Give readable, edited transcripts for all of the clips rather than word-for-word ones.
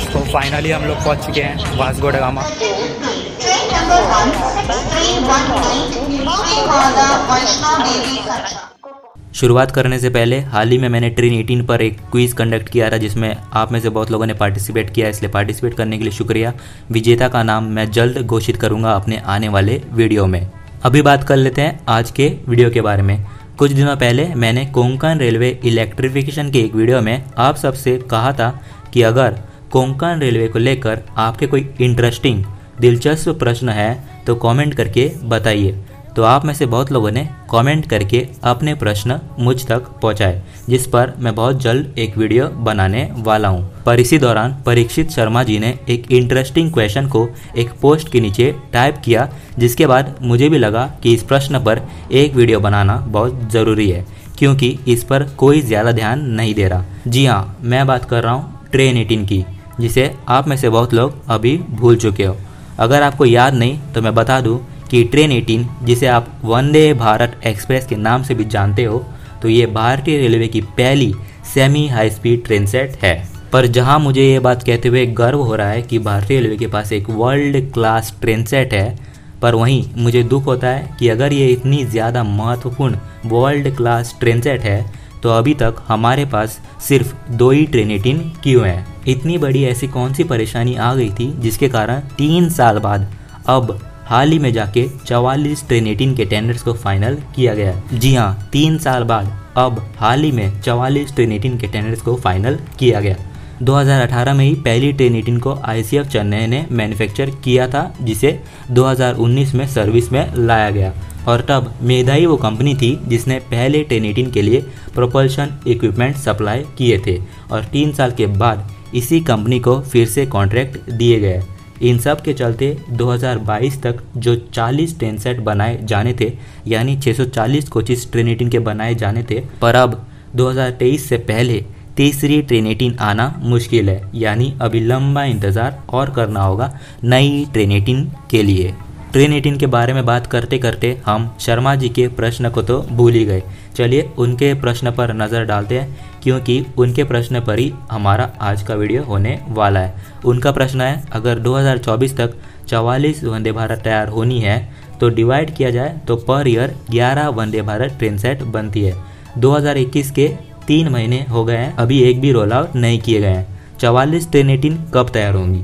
तो फाइनली हम लोग पहुंच चुके हैं वास्को ड गामा। शुरुआत करने से पहले हाल ही में मैंने ट्रेन 18 पर एक क्विज़ कंडक्ट किया था, जिसमें आप में से बहुत लोगों ने पार्टिसिपेट किया, इसलिए पार्टिसिपेट करने के लिए शुक्रिया। विजेता का नाम मैं जल्द घोषित करूंगा अपने आने वाले वीडियो में। अभी बात कर लेते हैं आज के वीडियो के बारे में। कुछ दिनों पहले मैंने कोंकण रेलवे इलेक्ट्रिफिकेशन के एक वीडियो में आप सबसे कहा था कि अगर कोंकण रेलवे को लेकर आपके कोई इंटरेस्टिंग दिलचस्प प्रश्न है तो कमेंट करके बताइए। तो आप में से बहुत लोगों ने कमेंट करके अपने प्रश्न मुझ तक पहुंचाए, जिस पर मैं बहुत जल्द एक वीडियो बनाने वाला हूं। पर इसी दौरान परीक्षित शर्मा जी ने एक इंटरेस्टिंग क्वेश्चन को एक पोस्ट के नीचे टाइप किया, जिसके बाद मुझे भी लगा कि इस प्रश्न पर एक वीडियो बनाना बहुत ज़रूरी है, क्योंकि इस पर कोई ज़्यादा ध्यान नहीं दे रहा। जी हाँ, मैं बात कर रहा हूँ ट्रेन 18 की, जिसे आप में से बहुत लोग अभी भूल चुके हो। अगर आपको याद नहीं तो मैं बता दूँ कि ट्रेन 18, जिसे आप वंदे भारत एक्सप्रेस के नाम से भी जानते हो, तो ये भारतीय रेलवे की पहली semi high speed train set है। पर जहां मुझे ये बात कहते हुए गर्व हो रहा है कि भारतीय रेलवे के पास एक वर्ल्ड क्लास ट्रेन सेट है, पर वहीं मुझे दुख होता है कि अगर ये इतनी ज़्यादा महत्वपूर्ण वर्ल्ड क्लास ट्रेन सेट है तो अभी तक हमारे पास सिर्फ 2 ही ट्रेन 18 क्यों है। इतनी बड़ी ऐसी कौन सी परेशानी आ गई थी जिसके कारण 3 साल बाद अब हाल ही में जाके 44 ट्रेन 18 के टेंडर्स को फाइनल किया गया है। जी हाँ, 3 साल बाद अब हाल ही में 44 ट्रेन 18 के टेंडर्स को फाइनल किया गया। 2018 में ही पहली ट्रेन 18 को ICF चेन्नई ने मैन्युफैक्चर किया था, जिसे 2019 में सर्विस में लाया गया। और तब मेधाई वो कंपनी थी जिसने पहले ट्रेन 18 के लिए प्रोपल्शन इक्विपमेंट सप्लाई किए थे, और 3 साल के बाद इसी कंपनी को फिर से कॉन्ट्रैक्ट दिए गए। इन सब के चलते 2022 तक जो 40 ट्रेन सेट बनाए जाने थे, यानी 640 कोचेस ट्रेन 18 के बनाए जाने थे, पर अब 2023 से पहले तीसरी ट्रेन 18 आना मुश्किल है, यानी अभी लंबा इंतज़ार और करना होगा नई ट्रेन 18 के लिए। ट्रेन 18 के बारे में बात करते करते हम शर्मा जी के प्रश्न को तो भूल ही गए। चलिए उनके प्रश्न पर नज़र डालते हैं, क्योंकि उनके प्रश्न पर ही हमारा आज का वीडियो होने वाला है। उनका प्रश्न है, अगर 2024 तक 44 वंदे भारत तैयार होनी है तो डिवाइड किया जाए तो per year 11 Vande Bharat train set बनती है। 2021 के 3 महीने हो गए हैं, अभी एक भी रोल आउट नहीं किए गए हैं। 44 ट्रेन 18 कब तैयार होंगी?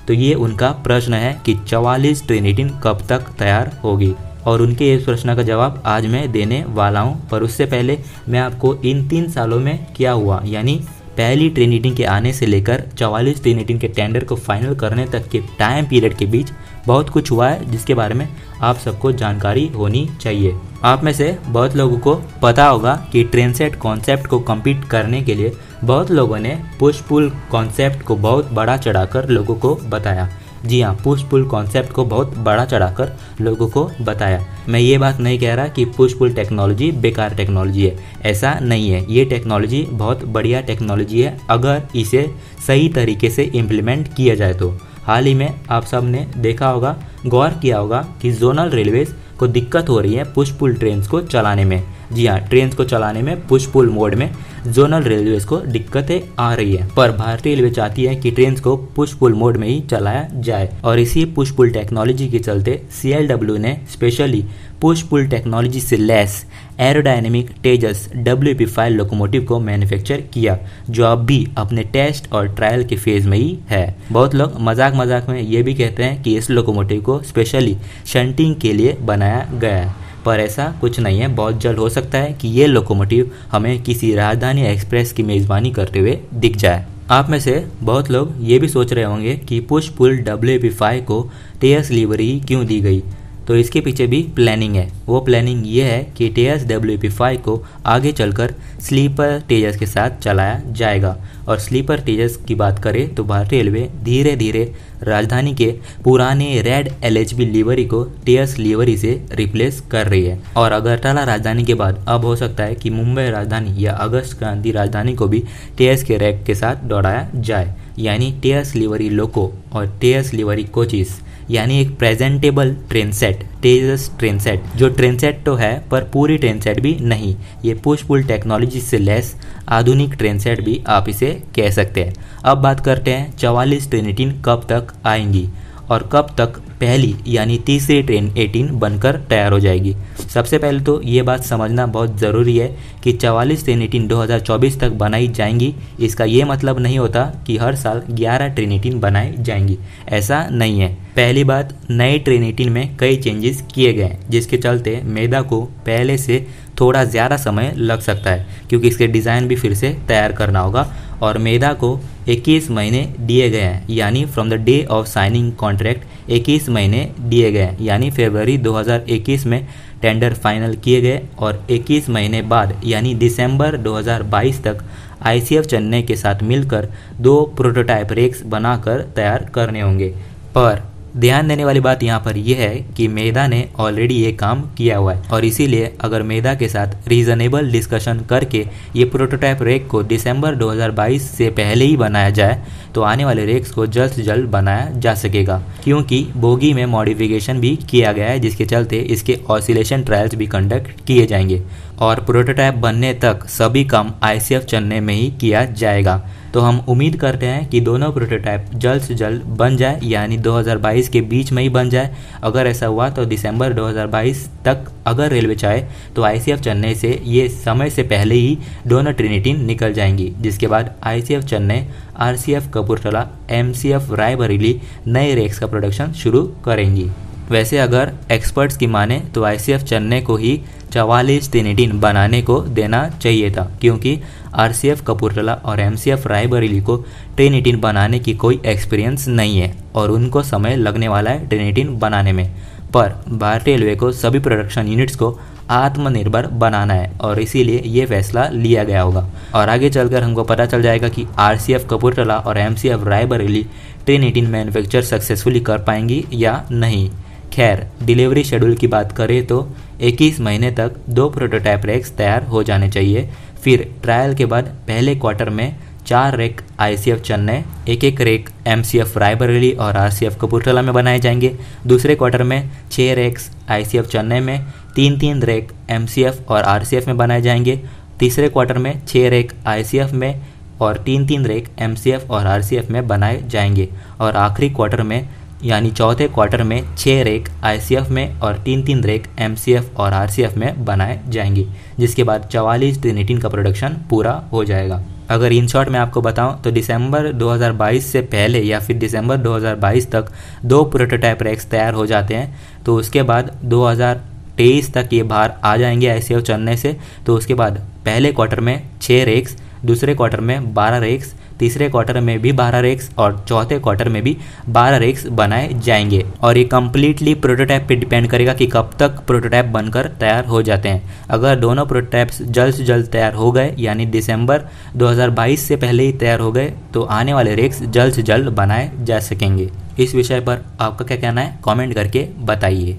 तो ये उनका प्रश्न है कि 44 ट्रेन 18 कब तक तैयार होगी, और उनके इस प्रश्न का जवाब आज मैं देने वाला हूँ। पर उससे पहले मैं आपको इन 3 सालों में क्या हुआ, यानी पहली ट्रेन 18 के आने से लेकर 44 ट्रेन 18 के टेंडर को फाइनल करने तक के टाइम पीरियड के बीच बहुत कुछ हुआ है, जिसके बारे में आप सबको जानकारी होनी चाहिए। आप में से बहुत लोगों को पता होगा कि ट्रेन सेट कॉन्सेप्ट को कम्पीट करने के लिए बहुत लोगों ने पुश पुल कॉन्सेप्ट को बहुत बड़ा चढ़ाकर लोगों को बताया। जी हाँ, पुश पुल कॉन्सेप्ट को बहुत बड़ा चढ़ाकर लोगों को बताया। मैं ये बात नहीं कह रहा कि पुश पुल टेक्नोलॉजी बेकार टेक्नोलॉजी है, ऐसा नहीं है। ये टेक्नोलॉजी बहुत बढ़िया टेक्नोलॉजी है अगर इसे सही तरीके से इम्प्लीमेंट किया जाए तो। हाल ही में आप सब ने देखा होगा, गौर किया होगा कि जोनल रेलवेज को दिक्कत हो रही है पुश पुल ट्रेन्स को चलाने में। जी हाँ, ट्रेन्स को चलाने में पुश पुल मोड में जोनल रेलवेज को दिक्कतें आ रही है, पर भारतीय रेलवे चाहती है कि ट्रेन्स को पुश पुल मोड में ही चलाया जाए। और इसी पुश पुल टेक्नोलॉजी के चलते CLW ने स्पेशली पुश पुल टेक्नोलॉजी से लेस एरोडायनेमिक तेजस WP5 लोकोमोटिव को मैन्युफैक्चर किया, जो अब भी अपने टेस्ट और ट्रायल के फेज में ही है। बहुत लोग मजाक मजाक में ये भी कहते हैं कि इस लोकोमोटिव को स्पेशली शंटिंग के लिए बनाया गया है, पर ऐसा कुछ नहीं है। बहुत जल्द हो सकता है कि ये लोकोमोटिव हमें किसी राजधानी एक्सप्रेस की मेज़बानी करते हुए दिख जाए। आप में से बहुत लोग ये भी सोच रहे होंगे कि पुश पुल WP5 को TS लिवरी ही क्यों दी गई, तो इसके पीछे भी प्लानिंग है। वो प्लानिंग ये है कि TS WP5 को आगे चलकर स्लीपर तेजस के साथ चलाया जाएगा। और स्लीपर तेजस की बात करें तो भारतीय रेलवे धीरे धीरे राजधानी के पुराने रेड LHB लिवरी को TS लिवरी से रिप्लेस कर रही है। और अगरतला राजधानी के बाद अब हो सकता है कि मुंबई राजधानी या अगस्त क्रांति राजधानी को भी TS के रैक के साथ दौड़ाया जाए। यानी टेयर्स लिवरी लोको और टेयर्स लिवरी कोचिस, यानी एक प्रेजेंटेबल ट्रेन सेट, तेजस ट्रेन सेट, जो ट्रेन सेट तो है पर पूरी ट्रेन सेट भी नहीं, ये पुश पुल टेक्नोलॉजी से लेस आधुनिक ट्रेन सेट भी आप इसे कह सकते हैं। अब बात करते हैं 44 ट्रेन 18 कब तक आएंगी और कब तक पहली यानी तीसरी ट्रेन 18 बनकर तैयार हो जाएगी। सबसे पहले तो ये बात समझना बहुत ज़रूरी है कि 44 ट्रेन 18 2024 तक बनाई जाएंगी। इसका ये मतलब नहीं होता कि हर साल 11 ट्रेन 18 बनाई जाएंगी, ऐसा नहीं है। पहली बात, नए ट्रेन 18 में कई चेंजेस किए गए हैं, जिसके चलते मेदा को पहले से थोड़ा ज़्यादा समय लग सकता है, क्योंकि इसके डिज़ाइन भी फिर से तैयार करना होगा। और मेदा को 21 महीने दिए गए हैं, यानी from the day of signing contract 21 महीने दिए गए हैं, यानी फरवरी 2021 में टेंडर फाइनल किए गए और 21 महीने बाद यानी दिसंबर 2022 तक ICF चेन्नई के साथ मिलकर 2 प्रोटोटाइप रेक्स बनाकर तैयार करने होंगे। पर ध्यान देने वाली बात यहाँ पर यह है कि मेदा ने ऑलरेडी ये काम किया हुआ है और इसीलिए अगर मेदा के साथ रीजनेबल डिस्कशन करके ये प्रोटोटाइप रेक को दिसंबर 2022 से पहले ही बनाया जाए तो आने वाले रेक्स को जल्द से जल्द बनाया जा सकेगा, क्योंकि बोगी में मॉडिफिकेशन भी किया गया है, जिसके चलते इसके ऑसिलेशन ट्रायल्स भी कंडक्ट किए जाएंगे और प्रोटोटाइप बनने तक सभी काम ICF चेन्नई में ही किया जाएगा। तो हम उम्मीद करते हैं कि दोनों प्रोटोटाइप जल्द से जल्द बन जाए, यानी 2022 के बीच में ही बन जाए। अगर ऐसा हुआ तो दिसंबर 2022 तक अगर रेलवे चाहे तो ICF चेन्नई से ये समय से पहले ही दोनों ट्रेन 18 निकल जाएंगी, जिसके बाद ICF Chennai, RCF Kapurthala, MCF Raebareli नए रेक्स का प्रोडक्शन शुरू करेंगी। वैसे अगर एक्सपर्ट्स की माने तो ICF चेन्नई को ही 44 ट्रेन 18 बनाने को देना चाहिए था, क्योंकि RCF कपूरथला और MCF रायबरेली को ट्रेन 18 बनाने की कोई एक्सपीरियंस नहीं है और उनको समय लगने वाला है ट्रेन 18 बनाने में। पर भारतीय रेलवे को सभी प्रोडक्शन यूनिट्स को आत्मनिर्भर बनाना है और इसीलिए ये फैसला लिया गया होगा और आगे चलकर हमको पता चल जाएगा कि RCF कपूरथला और MCF Raebareli train 18 manufacture successfully कर पाएंगी या नहीं। खैर, डिलीवरी शेड्यूल की बात करें तो 21 महीने तक 2 प्रोटोटाइप रेक्स तैयार हो जाने चाहिए। फिर ट्रायल के बाद पहले क्वार्टर में 4 rake ICF Chennai, 1-1 rake MCF Raebareli और RCF कपूरथला में बनाए जाएंगे। दूसरे क्वार्टर में 6 रेक्स ICF चेन्नई में, 3-3 रेक MCF और RCF में बनाए जाएंगे। तीसरे क्वार्टर में 6 रेक ICF में और 3-3 रेक MCF और RCF में बनाए जाएंगे और आखिरी क्वार्टर में यानी चौथे क्वार्टर में 6 रेक ICF में और 3-3 रेक MCF और RCF में बनाए जाएंगे, जिसके बाद 44 ट्रेन 18 का प्रोडक्शन पूरा हो जाएगा। अगर इन शॉर्ट में आपको बताऊं तो दिसंबर 2022 से पहले या फिर दिसंबर 2022 तक 2 प्रोटोटाइप रेक्स तैयार हो जाते हैं तो उसके बाद 2023 तक ये बाहर आ जाएंगे ICF चेन्नई से। तो उसके बाद पहले क्वार्टर में 6 रेक्स, दूसरे क्वार्टर में 12 रेक्स, तीसरे क्वार्टर में भी 12 रेक्स और चौथे क्वार्टर में भी 12 रेक्स बनाए जाएंगे और ये कम्प्लीटली प्रोटोटाइप पे डिपेंड करेगा कि कब तक प्रोटोटाइप बनकर तैयार हो जाते हैं। अगर दोनों प्रोटोटाइप्स जल्द से जल्द तैयार हो गए यानी दिसंबर 2022 से पहले ही तैयार हो गए तो आने वाले रेक्स जल्द से जल्द बनाए जा सकेंगे। इस विषय पर आपका क्या कहना है, कमेंट करके बताइए।